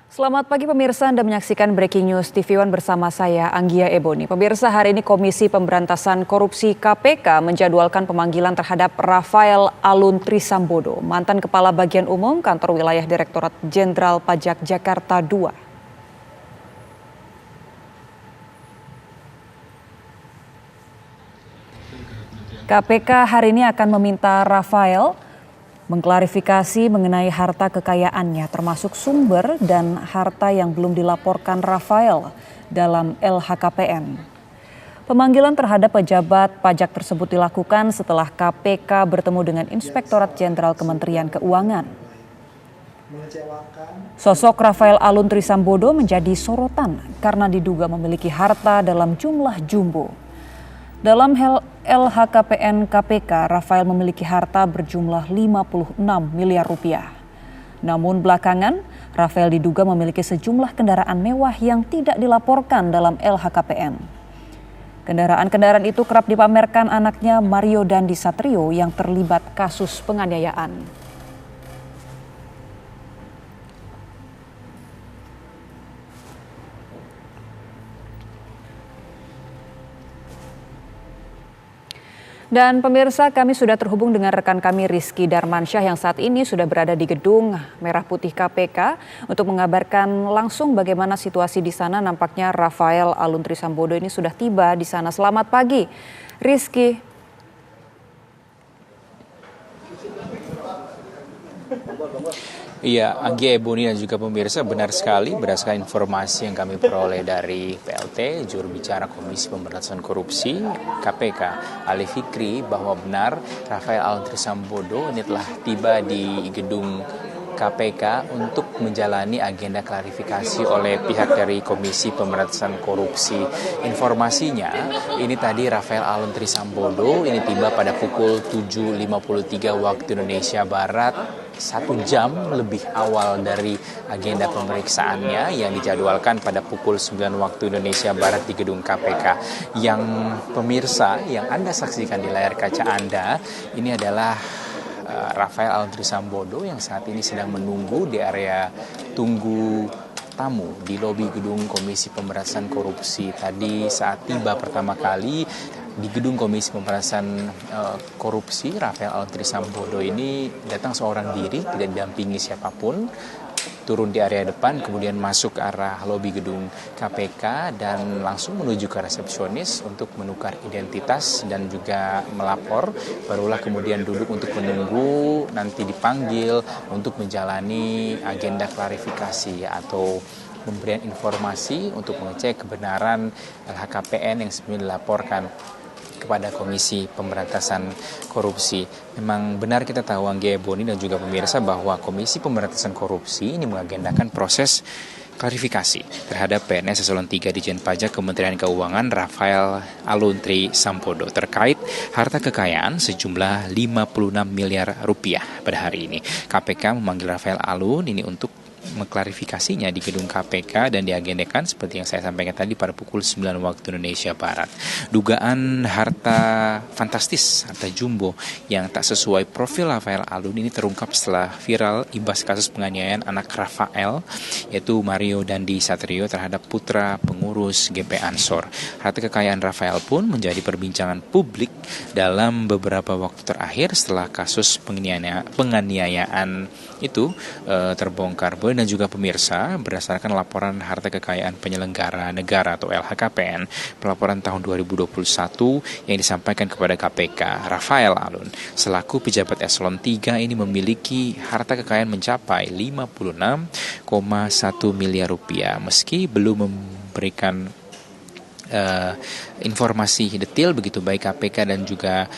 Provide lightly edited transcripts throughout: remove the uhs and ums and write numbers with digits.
Selamat pagi pemirsa, Anda menyaksikan Breaking News TV One bersama saya Anggia Eboni. Pemirsa, hari ini Komisi Pemberantasan Korupsi KPK menjadwalkan pemanggilan terhadap Rafael Alun Trisambodo, mantan Kepala Bagian Umum Kantor Wilayah Direktorat Jenderal Pajak Jakarta II. KPK hari ini akan meminta Rafael mengklarifikasi mengenai harta kekayaannya termasuk sumber dan harta yang belum dilaporkan Rafael dalam LHKPN. Pemanggilan terhadap pejabat pajak tersebut dilakukan setelah KPK bertemu dengan Inspektorat Jenderal Kementerian Keuangan. Sosok Rafael Alun Trisambodo menjadi sorotan karena diduga memiliki harta dalam jumlah jumbo. Dalam LHKPN KPK, Rafael memiliki harta berjumlah 56 miliar rupiah. Namun belakangan, Rafael diduga memiliki sejumlah kendaraan mewah yang tidak dilaporkan dalam LHKPN. Kendaraan-kendaraan itu kerap dipamerkan anaknya Mario Dandi Satrio yang terlibat kasus penganiayaan. Dan pemirsa, kami sudah terhubung dengan rekan kami Rizky Darmansyah yang saat ini sudah berada di Gedung Merah Putih KPK untuk mengabarkan langsung bagaimana situasi di sana. Nampaknya Rafael Alun Trisambodo ini sudah tiba di sana. Selamat pagi, Rizky. Iya, Anggia Eboni dan juga pemirsa, benar sekali berdasarkan informasi yang kami peroleh dari PLT, juru bicara Komisi Pemberantasan Korupsi KPK, Ali Fikri, bahwa benar Rafael Alun Trisambodo ini telah tiba di gedung KPK untuk menjalani agenda klarifikasi oleh pihak dari Komisi Pemberantasan Korupsi. Informasinya, ini tadi Rafael Alun Trisambodo ini tiba pada pukul 7.53 waktu Indonesia Barat, 1 jam lebih awal dari agenda pemeriksaannya yang dijadwalkan pada pukul 9 waktu Indonesia Barat di gedung KPK. Yang pemirsa yang Anda saksikan di layar kaca Anda, ini adalah Rafael Alun Trisambodo yang saat ini sedang menunggu di area tunggu tamu di lobi gedung Komisi Pemberantasan Korupsi. Tadi saat tiba pertama kali di gedung Komisi Pemberantasan Korupsi, Rafael Alun Trisambodo ini datang seorang diri, tidak didampingi siapapun, turun di area depan, kemudian masuk ke arah lobi gedung KPK dan langsung menuju ke resepsionis untuk menukar identitas dan juga melapor. Barulah kemudian duduk untuk menunggu nanti dipanggil untuk menjalani agenda klarifikasi atau pemberian informasi untuk mengecek kebenaran LHKPN yang sebelumnya dilaporkan kepada Komisi Pemberantasan Korupsi. Memang benar kita tahu, Anggia Eboni dan juga pemirsa, bahwa Komisi Pemberantasan Korupsi ini mengagendakan proses klarifikasi terhadap PNS Eselon 3 Ditjen Pajak Kementerian Keuangan Rafael Alun Trisambodo terkait harta kekayaan sejumlah 56 miliar rupiah pada hari ini. KPK memanggil Rafael Alun ini untuk mengklarifikasinya di gedung KPK dan diagendakan seperti yang saya sampaikan tadi pada pukul 9 waktu Indonesia Barat. Dugaan harta fantastis, harta jumbo yang tak sesuai profil Rafael Alun ini terungkap setelah viral imbas kasus penganiayaan anak Rafael, yaitu Mario Dandi Satrio terhadap putra pengurus GP Ansor. Harta kekayaan Rafael pun menjadi perbincangan publik dalam beberapa waktu terakhir setelah kasus penganiayaan itu terbongkar. Dan juga pemirsa, berdasarkan laporan harta kekayaan penyelenggara negara atau LHKPN pelaporan tahun 2021 yang disampaikan kepada KPK, Rafael Alun selaku pejabat Eselon 3 ini memiliki harta kekayaan mencapai 56,1 miliar rupiah meski belum memberikan informasi detail begitu baik KPK dan juga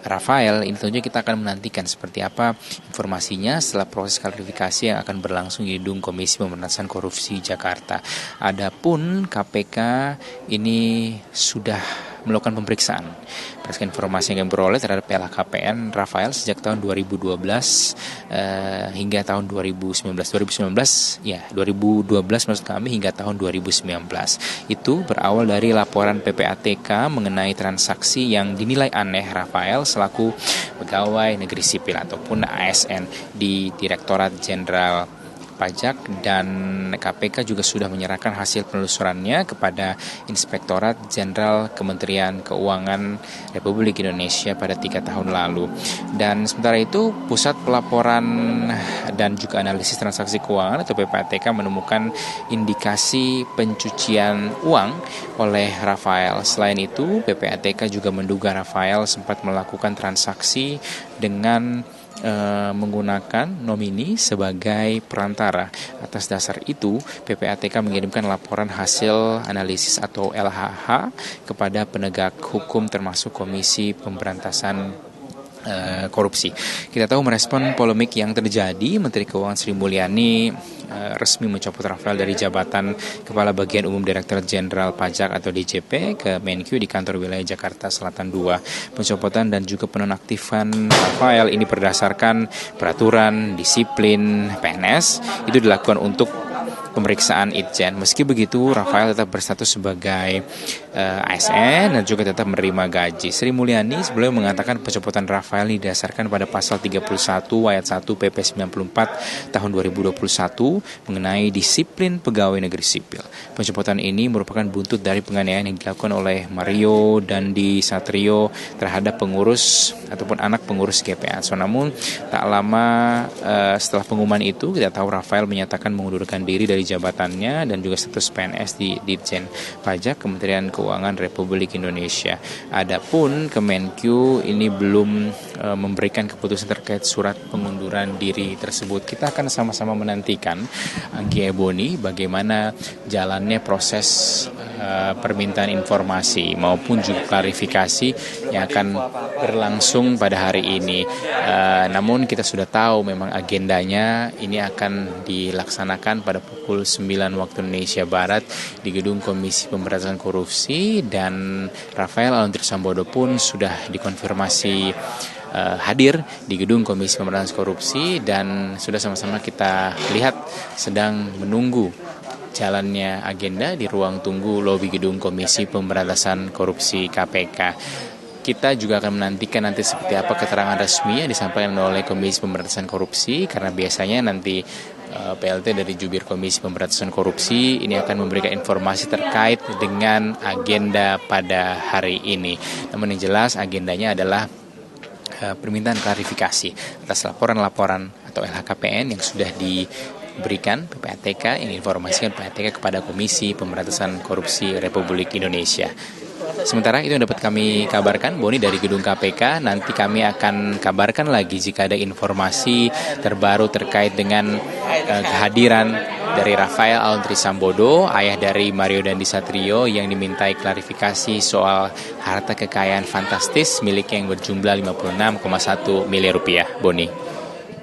Rafael. Ini tentunya kita akan menantikan seperti apa informasinya setelah proses klarifikasi yang akan berlangsung di gedung Komisi Pemberantasan Korupsi Jakarta. Adapun KPK ini sudah melakukan pemeriksaan. Berdasarkan informasi yang kami peroleh terhadap LHKPN Rafael sejak tahun 2012 hingga tahun 2019 maksud kami hingga tahun 2019. Itu berawal dari laporan PPATK mengenai transaksi yang dinilai aneh Rafael selaku pegawai negeri sipil ataupun ASN di Direktorat Jenderal Pajak, dan KPK juga sudah menyerahkan hasil penelusurannya kepada Inspektorat Jenderal Kementerian Keuangan Republik Indonesia pada 3 tahun lalu. Dan sementara itu Pusat Pelaporan dan juga Analisis Transaksi Keuangan atau PPATK menemukan indikasi pencucian uang oleh Rafael. Selain itu PPATK juga menduga Rafael sempat melakukan transaksi dengan menggunakan nomini sebagai perantara. Atas dasar itu, PPATK mengirimkan laporan hasil analisis atau LHH kepada penegak hukum termasuk Komisi Pemberantasan Korupsi. Kita tahu merespon polemik yang terjadi, Menteri Keuangan Sri Mulyani resmi mencopot Rafael dari jabatan Kepala Bagian Umum Direktur Jenderal Pajak atau DJP ke Menkyu di kantor wilayah Jakarta Selatan 2. Pencopotan dan juga penonaktifan Rafael ini berdasarkan peraturan disiplin PNS itu dilakukan untuk pemeriksaan Itjen. Meski begitu, Rafael tetap berstatus sebagai ASN dan juga tetap menerima gaji. Sri Mulyani sebelumnya mengatakan pencopotan Rafael didasarkan pada pasal 31 ayat 1 PP 94 tahun 2021 mengenai disiplin pegawai negeri sipil. Pencopotan ini merupakan buntut dari penganiayaan yang dilakukan oleh Mario Dandi Satrio terhadap pengurus ataupun anak pengurus GPA. Namun tak lama setelah pengumuman itu, kita tahu Rafael menyatakan mengundurkan diri dari jabatannya dan juga status PNS di Ditjen Pajak Kementerian Keuangan Republik Indonesia. Adapun Kemenkyu ini belum memberikan keputusan terkait surat pengunduran diri tersebut. Kita akan sama-sama menantikan, Anggi Eboni, bagaimana jalannya proses permintaan informasi maupun juga klarifikasi yang akan berlangsung pada hari ini. Namun kita sudah tahu memang agendanya ini akan dilaksanakan pada pukul 9 waktu Indonesia Barat di gedung Komisi Pemberantasan Korupsi, dan Rafael Aluntri Sambodo pun sudah dikonfirmasi hadir di gedung Komisi Pemberantasan Korupsi, dan sudah sama-sama kita lihat sedang menunggu jalannya agenda di ruang tunggu lobi gedung Komisi Pemberantasan Korupsi KPK. Kita juga akan menantikan nanti seperti apa keterangan resmi yang disampaikan oleh Komisi Pemberantasan Korupsi, karena biasanya nanti PLT dari Jubir Komisi Pemberantasan Korupsi ini akan memberikan informasi terkait dengan agenda pada hari ini. Namun yang jelas agendanya adalah permintaan klarifikasi atas laporan-laporan atau LHKPN yang sudah diberikan PPATK, yang informasikan PPATK kepada Komisi Pemberantasan Korupsi Republik Indonesia. Sementara itu yang dapat kami kabarkan, Boni, dari gedung KPK. Nanti kami akan kabarkan lagi jika ada informasi terbaru terkait dengan kehadiran dari Rafael Aluntri Sambodo, ayah dari Mario Dandi Satrio, yang dimintai klarifikasi soal harta kekayaan fantastis miliknya yang berjumlah 56,1 miliar rupiah. Boni.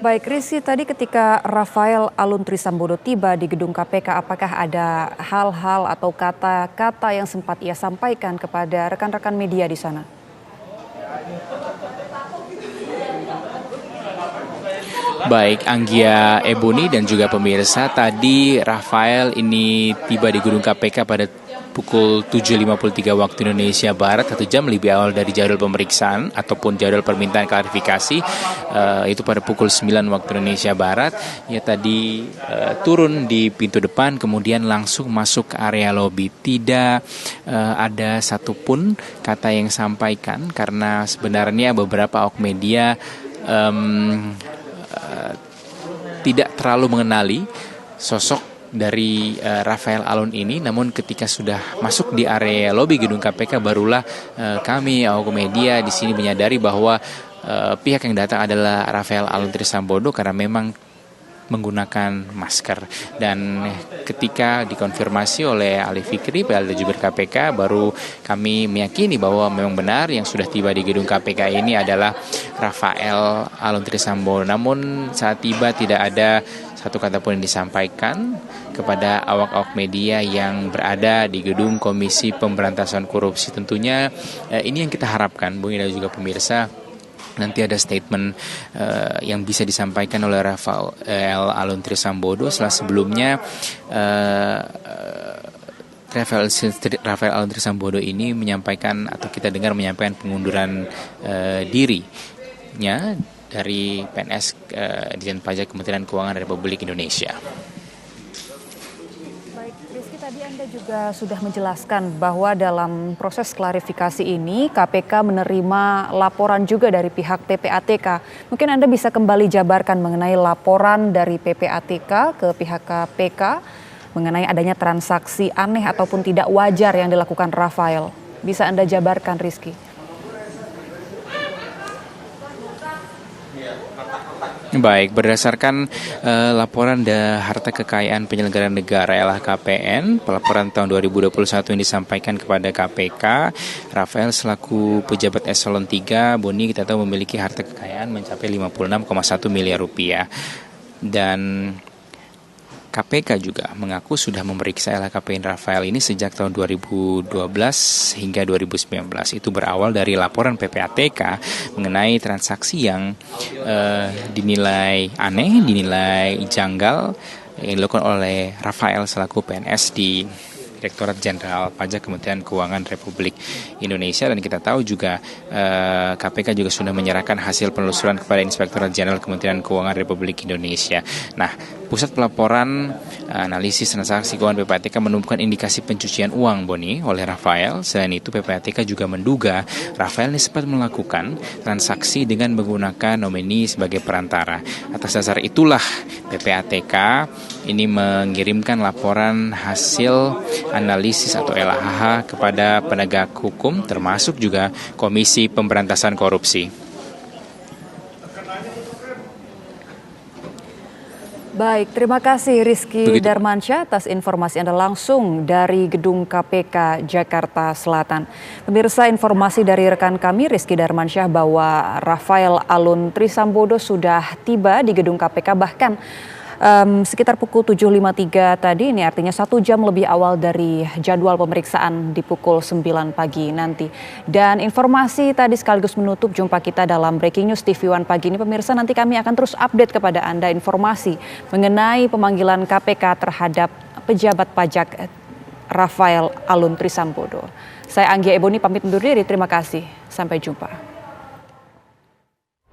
Baik, Rizky, tadi ketika Rafael Aluntri Sambodo tiba di gedung KPK, apakah ada hal-hal atau kata-kata yang sempat ia sampaikan kepada rekan-rekan media di sana? Baik, Anggia Eboni dan juga pemirsa, tadi Rafael ini tiba di gedung KPK pada pukul 7.53 waktu Indonesia Barat, 1 jam lebih awal dari jadwal pemeriksaan ataupun jadwal permintaan klarifikasi, itu pada pukul 9 waktu Indonesia Barat. Ia tadi turun di pintu depan, kemudian langsung masuk ke area lobi. Tidak ada satupun kata yang sampaikan, karena sebenarnya beberapa awak media tidak terlalu mengenali sosok dari Rafael Alun ini. Namun ketika sudah masuk di area lobi gedung KPK, barulah kami awak media di sini menyadari bahwa pihak yang datang adalah Rafael Aluntri Sambodo, karena memang menggunakan masker. Dan ketika dikonfirmasi oleh Ali Fikri, PLT Jubir KPK, baru kami meyakini bahwa memang benar yang sudah tiba di gedung KPK ini adalah Rafael Aluntri Sambodo. Namun saat tiba tidak ada satu kata pun yang disampaikan kepada awak-awak media yang berada di gedung Komisi Pemberantasan Korupsi. Tentunya ini yang kita harapkan, Bung Ida juga pemirsa. Nanti ada statement yang bisa disampaikan oleh Rafael Alun Trisambodo setelah sebelumnya Rafael Alun Trisambodo ini menyampaikan atau kita dengar menyampaikan pengunduran dirinya dari PNS Ditjen Pajak Kementerian Keuangan Republik Indonesia. Baik, Rizky, tadi Anda juga sudah menjelaskan bahwa dalam proses klarifikasi ini KPK menerima laporan juga dari pihak PPATK. Mungkin Anda bisa kembali jabarkan mengenai laporan dari PPATK ke pihak KPK mengenai adanya transaksi aneh ataupun tidak wajar yang dilakukan Rafael. Bisa Anda jabarkan, Rizky? Baik, berdasarkan laporan harta kekayaan penyelenggara negara LHKPN, pelaporan tahun 2021 yang disampaikan kepada KPK, Rafael selaku pejabat eselon 3, Boni kita tahu memiliki harta kekayaan mencapai 56,1 miliar rupiah. Dan KPK juga mengaku sudah memeriksa LHKPN Rafael ini sejak tahun 2012 hingga 2019. Itu berawal dari laporan PPATK mengenai transaksi yang dinilai aneh, dinilai janggal yang dilakukan oleh Rafael selaku PNS di Direktorat Jenderal Pajak Kementerian Keuangan Republik Indonesia. Dan kita tahu juga KPK juga sudah menyerahkan hasil penelusuran kepada Inspektorat Jenderal Kementerian Keuangan Republik Indonesia. Nah, Pusat Pelaporan Analisis Transaksi Keuangan PPATK menemukan indikasi pencucian uang, Boni, oleh Rafael. Selain itu, PPATK juga menduga Rafael ini sempat melakukan transaksi dengan menggunakan nomini sebagai perantara. Atas dasar itulah PPATK ini mengirimkan laporan hasil analisis atau LHH kepada penegak hukum termasuk juga Komisi Pemberantasan Korupsi. Baik, terima kasih Rizky Darmansyah atas informasi Anda langsung dari Gedung KPK Jakarta Selatan. Pemirsa, informasi dari rekan kami Rizky Darmansyah bahwa Rafael Alun Trisambodo sudah tiba di Gedung KPK bahkan sekitar pukul 7.53 tadi, ini artinya 1 jam lebih awal dari jadwal pemeriksaan di pukul 9 pagi nanti. Dan informasi tadi sekaligus menutup jumpa kita dalam Breaking News TV One pagi ini. Pemirsa, nanti kami akan terus update kepada Anda informasi mengenai pemanggilan KPK terhadap pejabat pajak Rafael Alun Trisambodo. Saya Anggia Eboni pamit undur diri, terima kasih. Sampai jumpa.